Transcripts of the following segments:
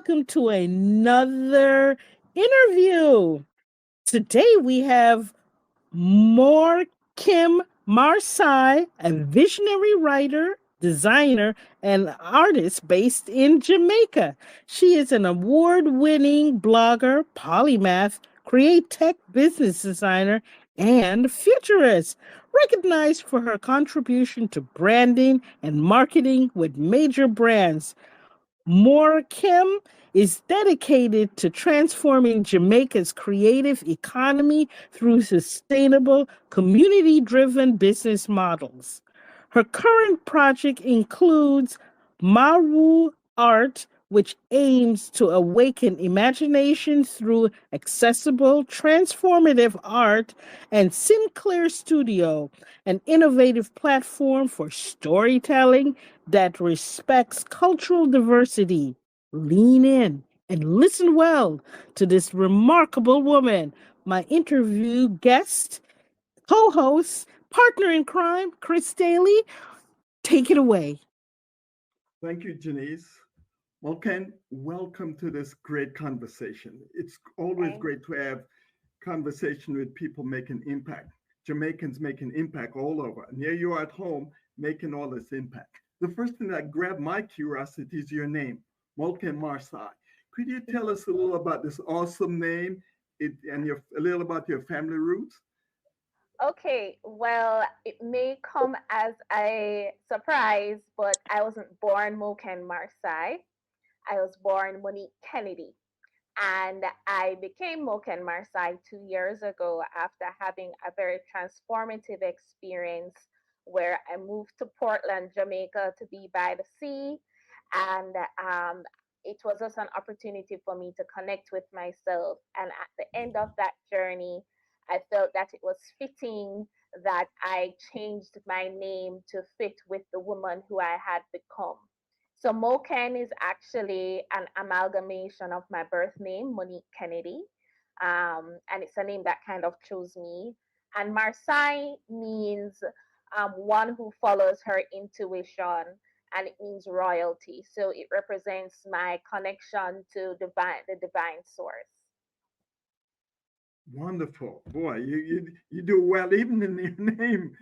welcome to another interview. Today we have Moken Marsai, a visionary writer, designer, and artist based in Jamaica. She is an award winning blogger, polymath, create tech business designer, and futurist, recognized for her contribution to branding and marketing with major brands. Morecambe is dedicated to transforming Jamaica's creative economy through sustainable, community driven business models. Her current project includes Maru Art, which aims to awaken imagination through accessible, transformative art, and Sinclair Studio, an innovative platform for storytelling that respects cultural diversity. Lean in and listen well to this remarkable woman. My interview guest, co host, partner in crime, Chris Daly. Take it away. Thank you, Janice. Well, Ken, welcome to this great conversation. It's always Thanks. great to have conversation with people making impact. Jamaicans making impact all over. And here you are at home making all this impact. The first thing that grabbed my curiosity is your name, Moken Marsai. Could you tell us a little about this awesome name and a little about your family roots? Okay, well, it may come as a surprise, but I wasn't born Moken Marsai. I was born Monique Kennedy. And I became Moken Marsai 2 years ago after having a very transformative experience where I moved to Portland, Jamaica to be by the sea. And it was just an opportunity for me to connect with myself. And at the end of that journey, I felt that it was fitting that I changed my name to fit with the woman who I had become. So Moken is actually an amalgamation of my birth name, Monique Kennedy. And it's a name that kind of chose me. And Marsai means one who follows her intuition, and it means royalty. So it represents my connection to the divine source. Wonderful. Boy, you do well even in your name.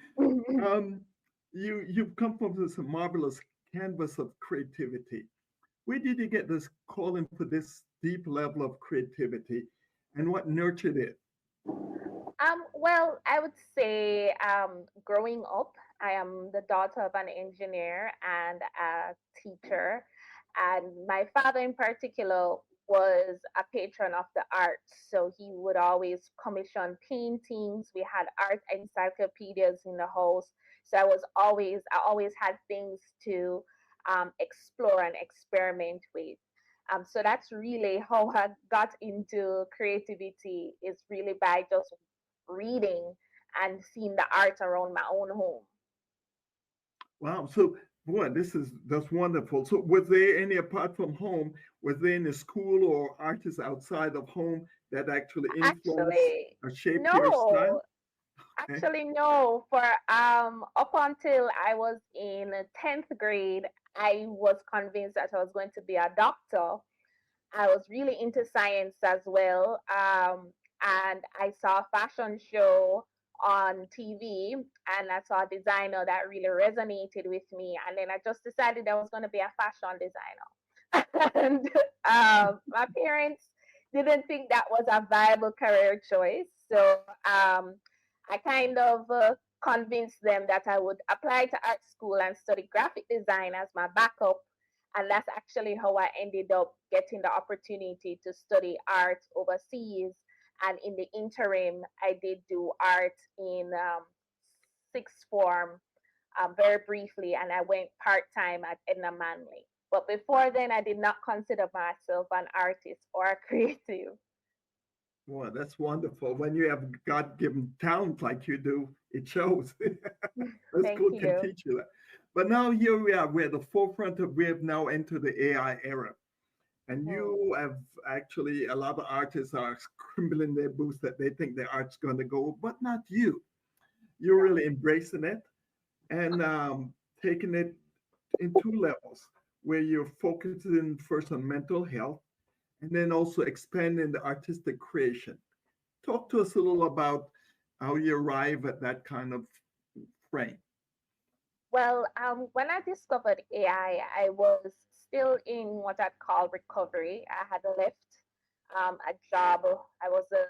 Um, you've come from this marvelous canvas of creativity. Where did you get this calling for this deep level of creativity, and what nurtured it? Well, I would say growing up, I am the daughter of an engineer and a teacher. And my father, in particular, was a patron of the arts. So he would always commission paintings. We had art encyclopedias in the house. So I always had things to explore and experiment with. So that's really how I got into creativity, is really by just reading and seeing the art around my own home. Wow. So, boy, that's wonderful. So, was there any apart from home? Was there any school or artists outside of home that actually influenced Actually, or shaped your style? no. Okay. Actually, no. For up until I was in 10th grade, I was convinced that I was going to be a doctor. I was really into science as well. And I saw a fashion show on TV, and I saw a designer that really resonated with me. And then I just decided I was going to be a fashion designer. And my parents didn't think that was a viable career choice. So I kind of convinced them that I would apply to art school and study graphic design as my backup, and that's actually how I ended up getting the opportunity to study art overseas. And in the interim, I did do art in sixth form very briefly, and I went part time at Edna Manley. But before then, I did not consider myself an artist or a creative. Boy, that's wonderful. When you have God-given talent like you do, it shows. The Thank school can you. teach you that. But now here we are. We're at the forefront of, we have now entered the AI era. And Hmm. you have actually, a lot of artists are scribbling their boots that they think their art's going to go, but not you. You're Right. really embracing it and taking it in two levels, where you're focusing first on mental health and then also expanding the artistic creation. Talk to us a little about how you arrive at that kind of frame. Well, when I discovered I was still in what I'd call recovery. I had left a job. I was a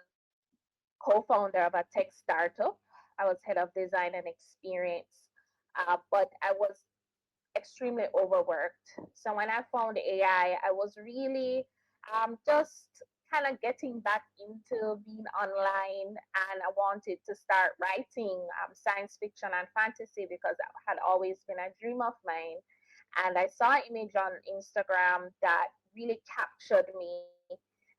co-founder of a tech startup. I was head of design and experience, but I was extremely overworked. So when I found I was really just kind of getting back into being online, and I wanted to start writing science fiction and fantasy because that had always been a dream of mine. And I saw an image on Instagram that really captured me.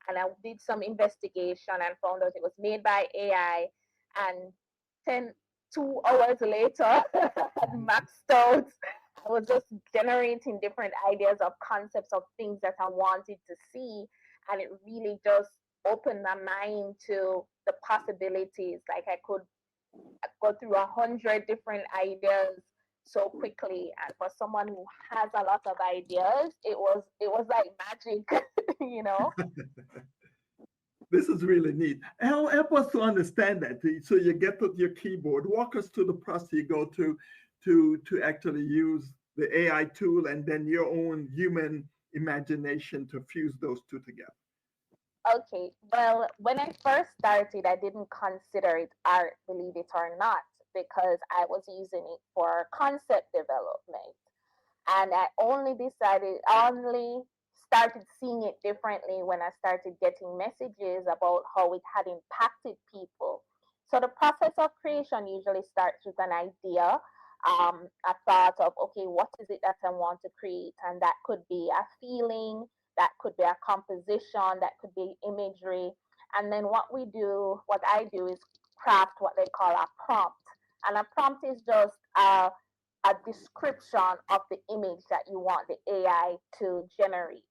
And I did some investigation and found out it was made by AI. And 10, 2 hours later, I had maxed out. I was just generating different ideas of concepts of things that I wanted to see. And it really just opened my mind to the possibilities. Like I could go through 100 different ideas so quickly. And for someone who has a lot of ideas, it was like magic, you know. This is really neat. Help us to understand that. So you get to your keyboard. Walk us through the process you go to actually use the AI tool and then your own human imagination to fuse those two together. Okay, well, when I first started, I didn't consider it art, believe it or not, because I was using it for concept development. And I only started seeing it differently when I started getting messages about how it had impacted people. So the process of creation usually starts with an idea, a thought of, okay, what is it that I want to create? And that could be a feeling, that could be a composition, that could be imagery. And then what I do is craft what they call a prompt. And a prompt is just a description of the image that you want the AI to generate.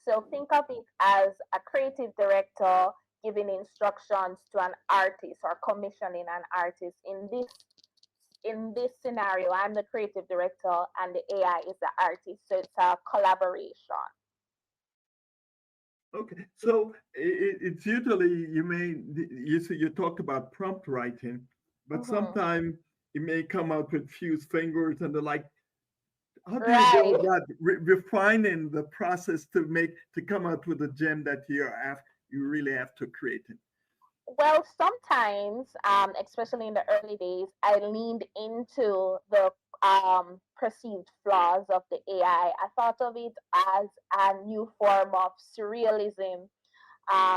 So think of it as a creative director giving instructions to an artist or commissioning an artist. In this scenario, I'm the creative director and the AI is the artist. So it's a collaboration. Okay, so it's usually you talked about prompt writing, but Hmm. sometimes it may come out with fused fingers and the like. How do you go Right. about refining the process to come out with a gem that you really have to create it? Well, sometimes, especially in the early days, I leaned into the perceived flaws of the AI. I thought of it as a new form of surrealism,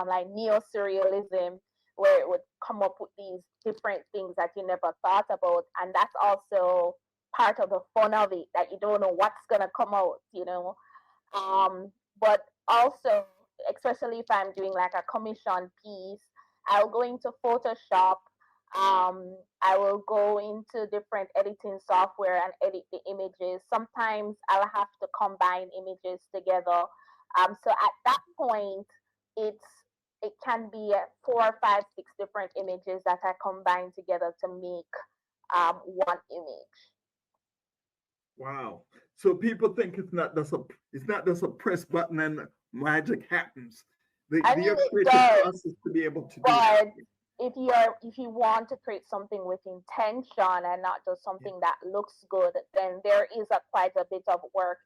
like neo surrealism, where it would come up with these different things that you never thought about. And that's also part of the fun of it, that you don't know what's going to come out. But also, especially if I'm doing like a commission piece, I'll go into Photoshop. I will go into different editing software and edit the images. Sometimes I'll have to combine images together. So at that point, it's it can be four, five, six different images that I combine together to make one image. Wow. So people think it's not just a press button and magic happens. I The mean, it creative does. process to be able to do that. But if you want to create something with intention and not just Yeah. something that looks good, then there is quite a bit of work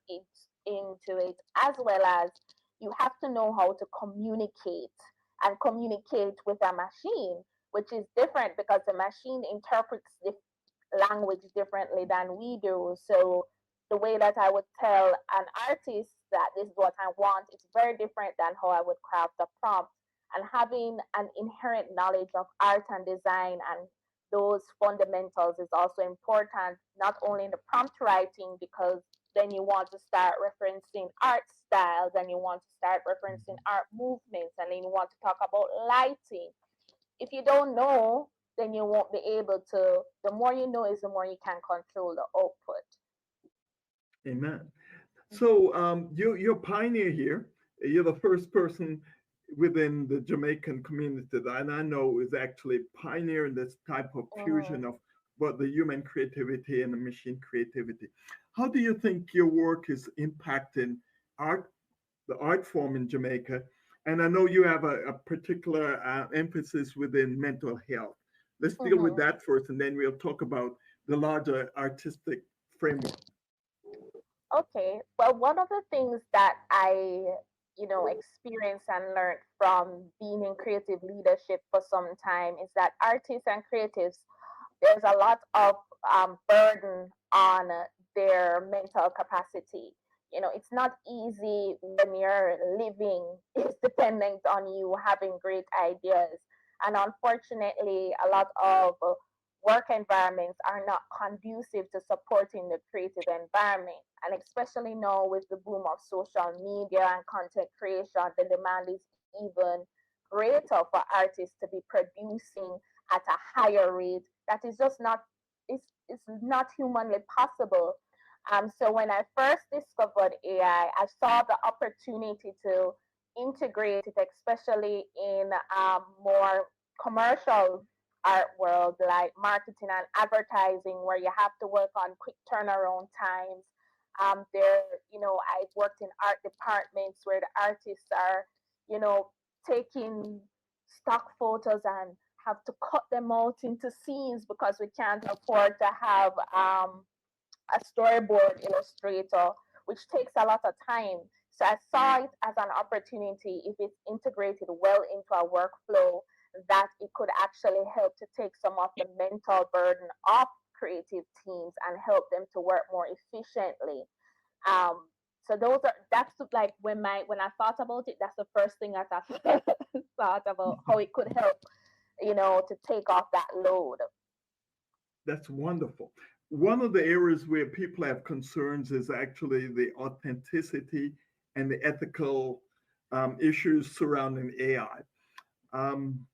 into it, as well as you have to know how to communicate and communicate with a machine, which is different because the machine interprets the language differently than we do. So the way that I would tell an artist that this is what I want is very different than how I would craft a prompt. And having an inherent knowledge of art and design and those fundamentals is also important, not only in the prompt writing, because then you want to start referencing art styles and you want to start referencing art movements and then you want to talk about lighting. If you don't know, then you won't be able to. The more you know is the more you can control the output. Amen. So you're a pioneer here. You're the first person within the Jamaican community that I know is actually pioneering this type of Mm-hmm. fusion of both the human creativity and the machine creativity. How do you think your work is impacting art, the art form in Jamaica, And I know you have a particular emphasis within mental health. Let's deal with Mm-hmm. that first, and then we'll talk about the larger artistic framework. Okay. Well, one of the things that I experienced and learned from being in creative leadership for some time is that artists and creatives, there's a lot of burden on their mental capacity. It's not easy when your living is dependent on you having great ideas. And unfortunately, a lot of work environments are not conducive to supporting the creative environment. And especially now with the boom of social media and content creation, the demand is even greater for artists to be producing at a higher rate that is just not it's not humanly possible. So when I first discovered I saw the opportunity to integrate it, especially in more commercial art world like marketing and advertising, where you have to work on quick turnaround times. There, I've worked in art departments where the artists are, you know, taking stock photos and have to cut them out into scenes because we can't afford to have a storyboard illustrator, which takes a lot of time. So I saw it as an opportunity, if it's integrated well into a workflow, that it could actually help to take some of the mental burden off creative teams and help them to work more efficiently. Um, so that's like when I thought about it, that's the first thing that I thought about how it could help, to take off that load. That's wonderful. One of the areas where people have concerns is actually the authenticity and the ethical issues surrounding AI. Um,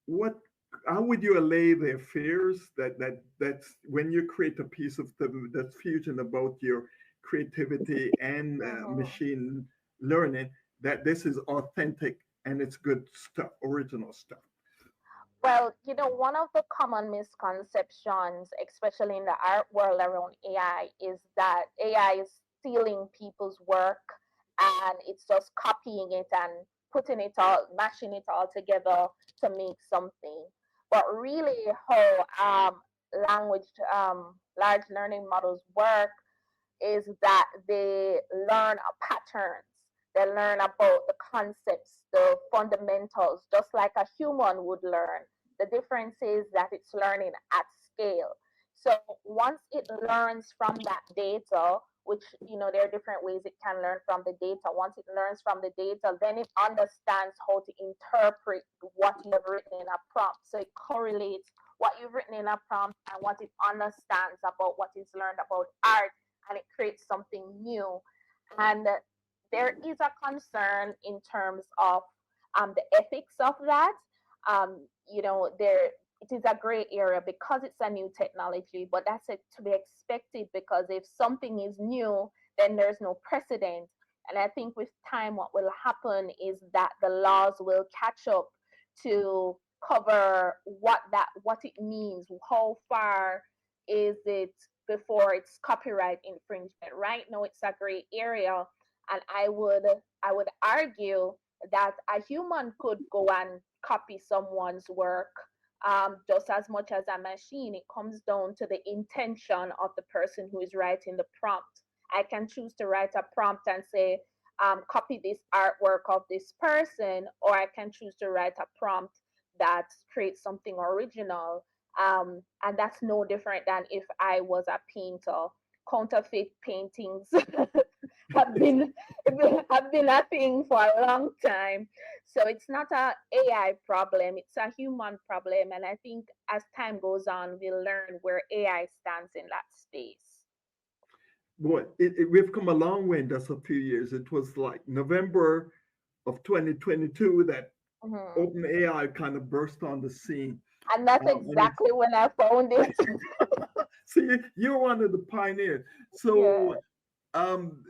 what how would you allay their fears that's when you create a piece of that's fusion about your creativity and Mhm. machine learning, that this is authentic and it's good stuff, original stuff? Well, one of the common misconceptions, especially in the art world around AI, is that AI is stealing people's work and it's just copying it and putting it all, mashing it all together to make something. But really, how language, large learning models work is that they learn patterns. They learn about the concepts, the fundamentals, just like a human would learn. The difference is that it's learning at scale. So once it learns from that data, which there are different ways it can learn from the data. Once it learns from the data, then it understands how to interpret what you have written in a prompt. So it correlates what you've written in a prompt and what it understands about what is learned about art, and it creates something new. And there is a concern in terms of the ethics of that. There it is a gray area because it's a new technology, but that's it to be expected because if something is new, then there's no precedent. And I think with time, what will happen is that the laws will catch up to cover what it means, how far is it before it's copyright infringement. Right now, it's a gray area, and I would argue that a human could go and copy someone's work just as much as a machine. It comes down to the intention of the person who is writing the prompt. I can choose to write a prompt and say, copy this artwork of this person, or I can choose to write a prompt that creates something original. And that's no different than if I was a painter. Counterfeit paintings have been have been a thing for a long time. So it's not a AI problem; it's a human problem. And I think as time goes on, we'll learn where AI stands in that space. Boy, we've come a long way in just a few years. It was like November of 2022 that Mhm. OpenAI kind of burst on the scene. And that's And it's, exactly when I found it. see, you're one of the pioneers. Yeah. So,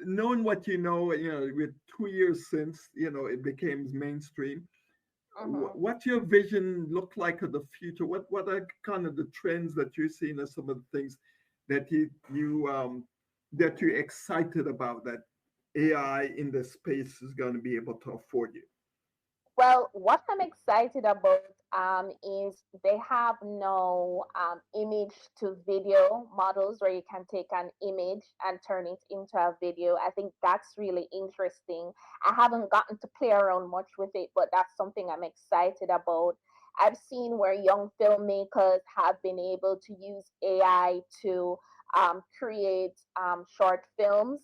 knowing what with 2 years since, it became mainstream, Mhm. what's your vision look like of the future? What are kind of the trends that you're seeing as some of the things that that you're excited about that AI in the space is going to be able to afford you? Well, what I'm excited about is they have no image to video models where you can take an image and turn it into a video. I think that's really interesting. I haven't gotten to play around much with it, but that's something I'm excited about. I've seen where young filmmakers have been able to use AI to create short films.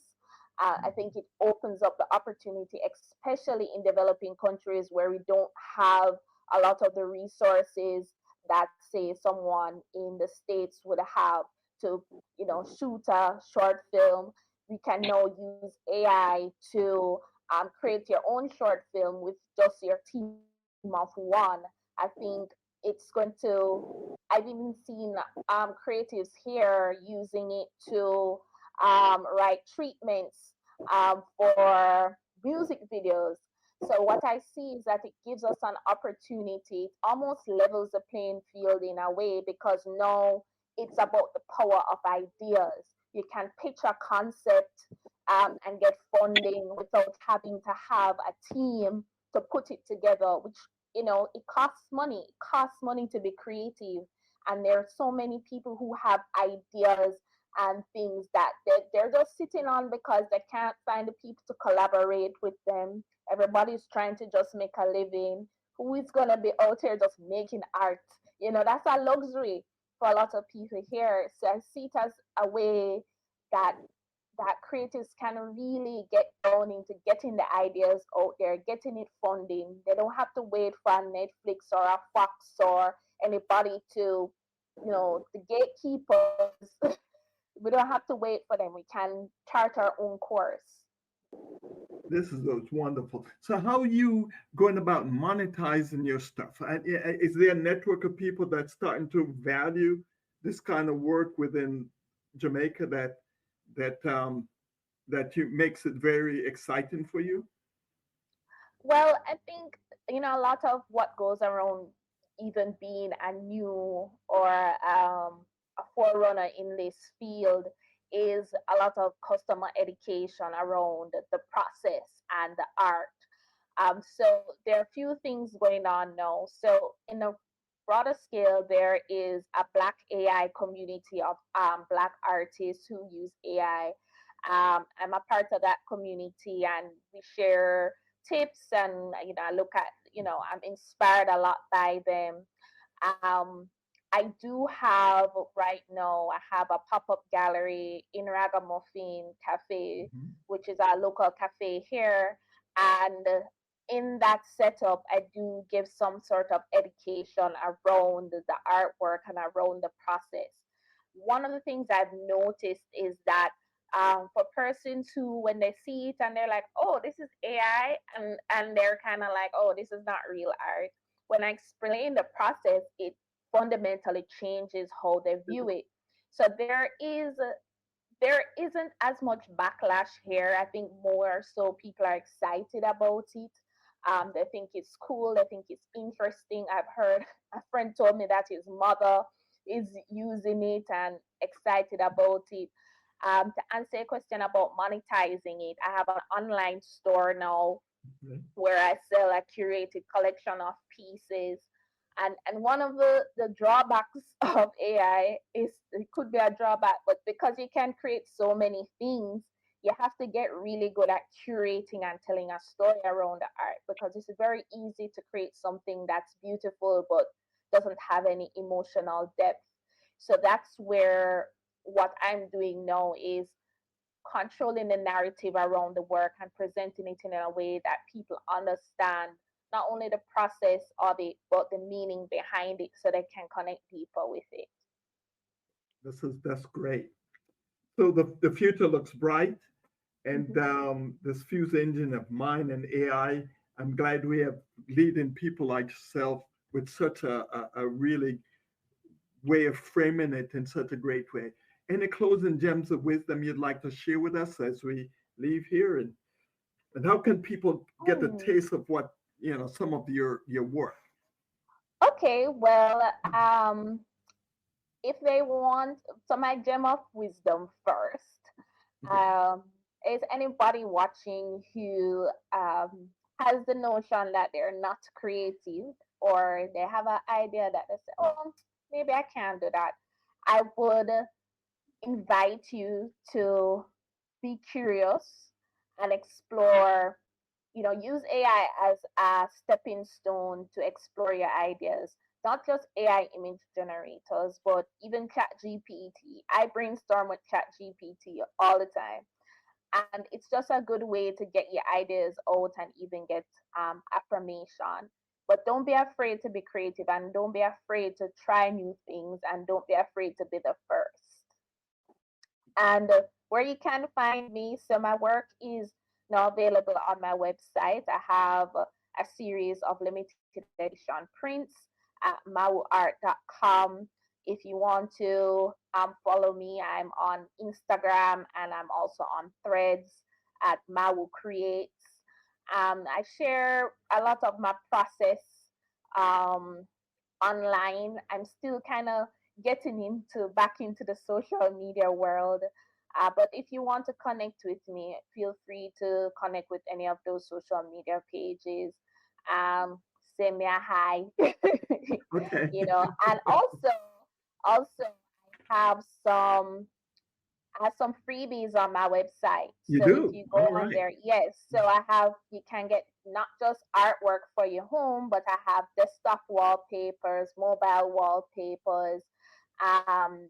I think it opens up the opportunity, especially in developing countries where we don't have a lot of the resources that, say, someone in the States would have to, shoot a short film. We can now use AI to create your own short film with just your team of one. I think it's going to. I've even seen creatives here using it to write treatments for music videos. So what I see is that it gives us an opportunity. It almost levels the playing field in a way because now it's about the power of ideas. You can pitch a concept and get funding without having to have a team to put it together, which it costs money. It costs money to be creative, and there are so many people who have ideas and things that they're just sitting on because they can't find the people to collaborate with them. Everybody's trying to just make a living. Who is going to be out here just making art? That's a luxury for a lot of people here. So I see it as a way that creatives can really get down into getting the ideas out there, getting it funding. They don't have to wait for a Netflix or a Fox or anybody to, the gatekeepers. We don't have to wait for them. We can chart our own course. This is wonderful. So, how are you going about monetizing your stuff? Is there a network of people that's starting to value this kind of work within Jamaica that that you makes it very exciting for you? Well, I think, a lot of what goes around even being a new or a forerunner in this field is a lot of customer education around the process and the art. So there are a few things going on now. So in a broader scale, there is a Black AI community of Black artists who use AI. I'm a part of that community, and we share tips, and I look at, I'm inspired a lot by them. um, I do have right now, I have a pop-up gallery in Ragamuffin Cafe, Mhm. which is our local cafe here. And in that setup, I do give some sort of education around the artwork and around the process. One of the things I've noticed is that for persons who, when they see it and they're like, oh, this is AI, and they're kind of like, oh, this is not real art. When I explain the process, it fundamentally changes how they view it. So there isn't as much backlash here. I think more so people are excited about it. They think it's cool. They think it's interesting. I've heard a friend told me that his mother is using it and excited about it. To answer a question about monetizing it, I have an online store now Okay. where I sell a curated collection of pieces. And one of the drawbacks of AI is it could be a drawback, but because you can create so many things, you have to get really good at curating and telling a story around the art because it's very easy to create something that's beautiful but doesn't have any emotional depth. So that's where what I'm doing now is controlling the narrative around the work and presenting it in a way that people understand not only the process of it, but the meaning behind it so they can connect deeper with it. That's great. So the future looks bright, and Mhm. this fuse engine of mind and AI. I'm glad we have leading people like yourself with such a really way of framing it in such a great way. Any closing gems of wisdom you'd like to share with us as we leave here, and how can people get a Hmm. taste of what some of your work? Okay, well, if they want, so my gem of wisdom first. Okay. Um, is anybody watching who has the notion that they're not creative, or they have an idea that they say, oh, maybe I can do that, I would invite you to be curious and explore, use AI as a stepping stone to explore your ideas. Not just AI image generators, but even Chat GPT. I brainstorm with Chat GPT all the time. And it's just a good way to get your ideas out and even get affirmation. But don't be afraid to be creative, and don't be afraid to try new things, and don't be afraid to be the first. And where you can find me, so my work is now available on my website. I have a series of limited edition prints at mawuart.com. If you want to follow me, I'm on Instagram, and I'm also on Threads at Mawu Creates. I share a lot of my process um, online. I'm still kind of getting into back into the social media world. But if you want to connect with me, feel free to connect with any of those social media pages. Um, Send me a hi, Okay. and also I have some freebies on my website. You So if do? you go All on right. there, yes. So you can get not just artwork for your home, but I have desktop wallpapers, mobile wallpapers, um,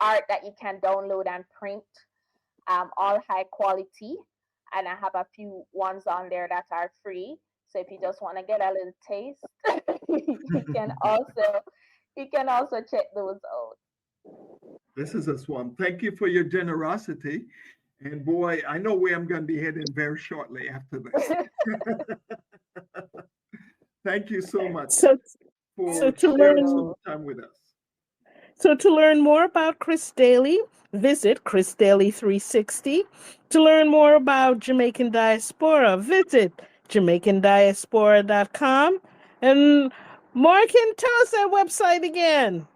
art that you can download and print, all high quality. And I have a few ones on there that are free. So if you just want to get a little taste, you can also you can also check those out. This is a swamp. Thank you for your generosity. And boy, I know where I'm going to be heading very shortly after this. Thank you so much So, so for Thank to sharing learn some you. time with us. So to learn more about Chris Daly, visit Chris Daly 360. To learn more about Jamaican diaspora, visit JamaicanDiaspora.com. And Morgan, tell us that website again.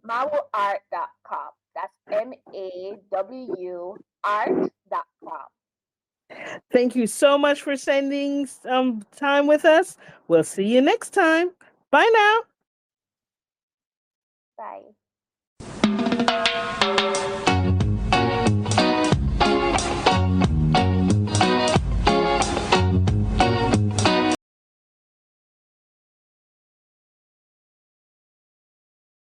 Mawuart.com. That's MAW art.com. Thank you so much for spending time with us. We'll see you next time. Bye now. Bye.